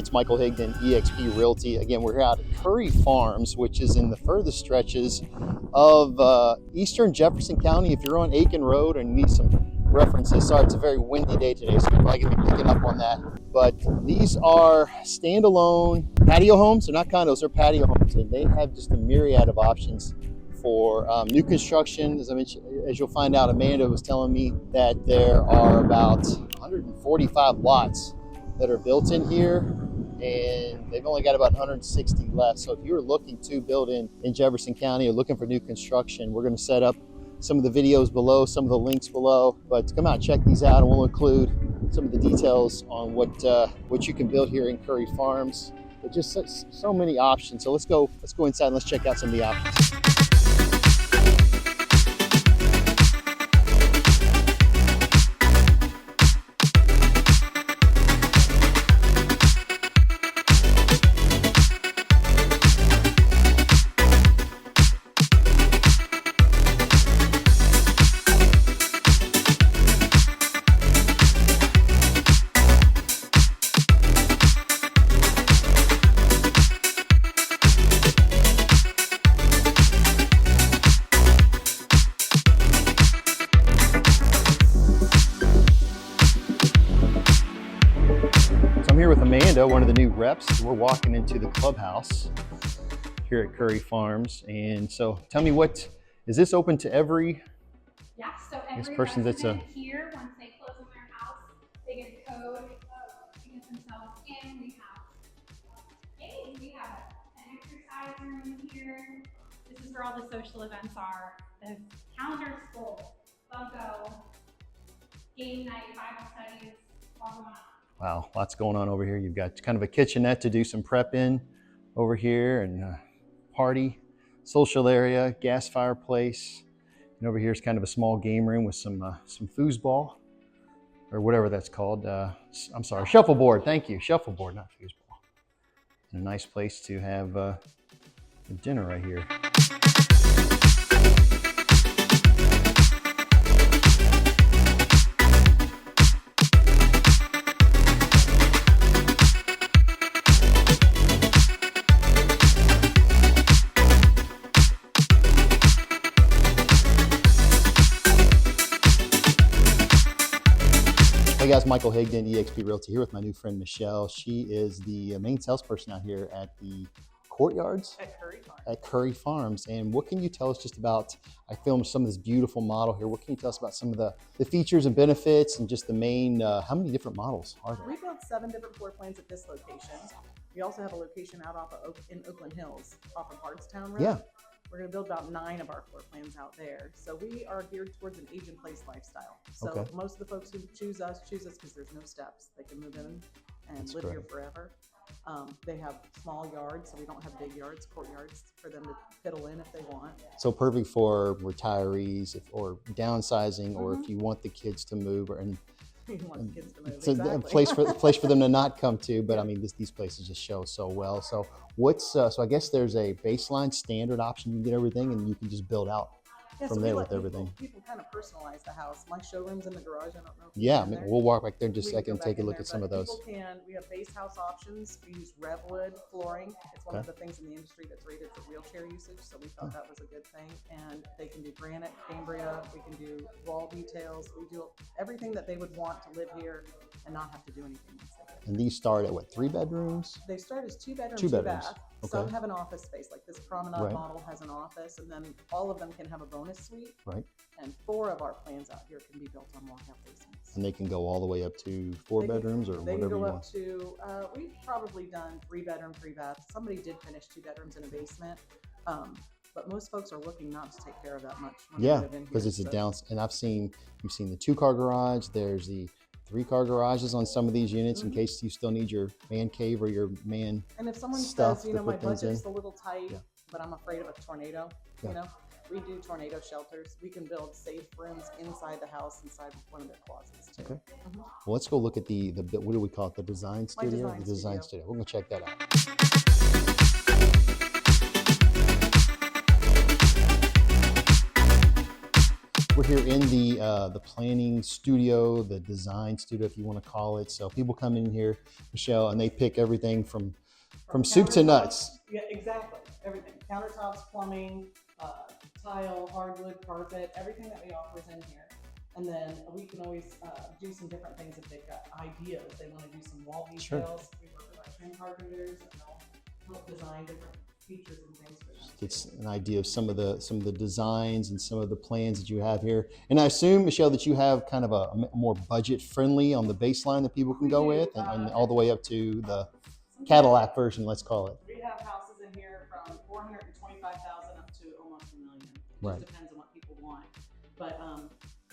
it's Michael Higdon, eXp Realty. Again, we're here out at Curry Farms, which is in the furthest stretches of eastern Jefferson County. If you're on Aiken Road and need some references, sorry, it's a very windy day today, so you're probably going to be picking up on that. But these are standalone patio homes. They're not condos, they're patio homes, and they have just a myriad of options for new construction. As I mentioned, as you'll find out, Amanda was telling me that there are about 145 lots that are built in here, and they've only got about 160 left. So if you're looking to build in Jefferson County or looking for new construction, we're going to set up some of the videos below, some of the links below. But come out and check these out, and we'll include some of the details on what you can build here in Curry Farms. But just so many options. So let's go inside and let's check out some of the options. Here with Amanda, one of the new reps. We're walking into the clubhouse here at Curry Farms, and so tell me, what is this open to every? Yeah, so every person that's here, once they close on their house, they get a code to get themselves in. We have an exercise room here. This is where all the social events are. The calendar's full. Bunko, game night, Bible studies, all going on. Wow, lots going on over here. You've got kind of a kitchenette to do some prep in over here, and party, social area, gas fireplace. And over here is kind of a small game room with some foosball, or whatever that's called. I'm sorry, shuffleboard. Thank you, shuffleboard, not foosball. And a nice place to have dinner right here. Hey guys, Michael Higdon, eXp Realty, here with my new friend Michelle. She is the main salesperson out here at the Courtyards at Curry Farms. And what can you tell us just about, I filmed some of this beautiful model here. What can you tell us about some of the features and benefits, and just the main, how many different models are there? We built 7 different floor plans at this location. We also have a location out in Oakland Hills off of Bardstown Road. Yeah. We're going to build about 9 of our floor plans out there. So we are geared towards an age-in-place lifestyle. So most of the folks who choose us because there's no steps. They can move in and live here forever. They have small yards, so we don't have big yards, courtyards, for them to fiddle in if they want. So perfect for retirees or downsizing, or if you want the kids to move, It's a place for them to not come to, but I mean, these places just show so well. So so I guess there's a baseline standard option. You can get everything, and you can just build out from there with everything. People kind of personalize the house. My showroom's in the garage. I don't know. Yeah, we'll walk back there in just a second and take a look at some of those. We have base house options. We use Revwood flooring. It's one of the things in the industry that's rated for wheelchair usage, so we thought that was a good thing. And they can do granite, Cambria. We can do wall details. We do everything that they would want to live here and not have to do anything once they get here. And these start at what, 3 bedrooms? They start as 2 bedrooms, 2 bath. Some have an office space, like this promenade model has an office, and then all of them can have a bonus suite. Right. And 4 of our plans out here can be built on walkout basements. And they can go all the way up to 4 bedrooms or whatever you want. They can go up to, we've probably done 3 bedroom, 3 bath. Somebody did finish 2 bedrooms in a basement. But most folks are looking not to take care of that much. Yeah, because it's a down, and you've seen the 2-car garage. There's the 3-car garages on some of these units in case you still need your man cave or your man stuff. And if someone says, my budget's a little tight, but I'm afraid of a tornado, we do tornado shelters. We can build safe rooms inside the house, inside one of their closets too. Okay. Well, let's go look at the what do we call it? The design studio? The design studio. We're going to check that out. We're here in the planning studio, the design studio, if you want to call it. So people come in here, Michelle, and they pick everything from soup to nuts. Yeah, exactly. Everything. Countertops, plumbing, tile, hardwood, carpet, everything that we offer is in here. And then we can always do some different things if they've got ideas. They want to do some wall details. Sure. We work with our trim carpenters, and they'll help design different features and things for them. It's an idea of some of the designs and some of the plans that you have here. And I assume, Michelle, that you have kind of a more budget friendly on the baseline that people can go with, and all the way up to the Cadillac version, let's call it. We have houses in here from $425,000 up to almost $1 million. It Right. just depends on what people want. But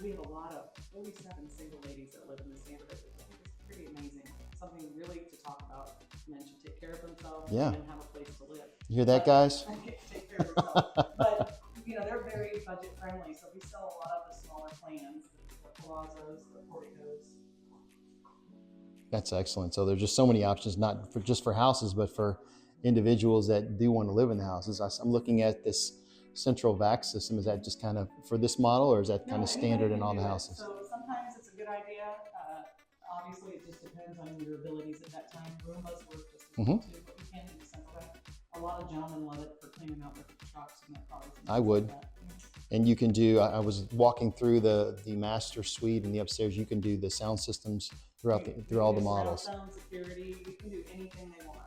we have a lot of 47 single ladies that live in this neighborhood. I think it's pretty amazing. Something really to talk about. Men should take care of themselves and have a place to live. You hear that, guys? Take care of themselves. But they're very budget friendly, so we sell a lot of the smaller plans, the palazzos, the porticos. That's excellent. So there's just so many options, not just for houses, but for individuals that do want to live in the houses. I'm looking at this central vac system. Is that just kind of for this model, or is that kind of standard in all the houses? So sometimes it's a good idea. Obviously, it just depends on your abilities at that time. Roombas work just as well too, but we can do central vac. A lot of gentlemen love it for cleaning out their trucks and their cars. I would. And you can do, I was walking through the master suite and the upstairs, you can do the sound systems through all the models. Sound, security, you can do anything they want.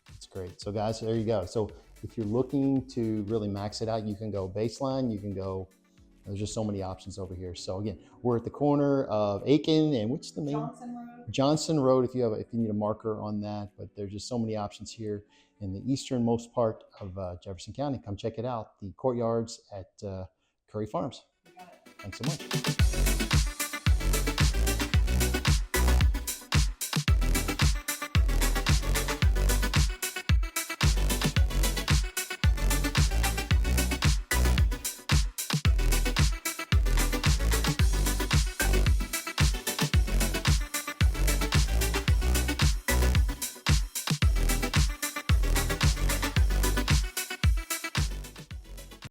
That's great. So guys, there you go. So if you're looking to really max it out, you can go baseline, you can go, there's just so many options over here. So again, we're at the corner of Aiken and what's the main? Johnson Road, if you need a marker on that, but there's just so many options here in the easternmost part of Jefferson County. Come check it out, the Courtyards at Curry Farms. Thanks so much.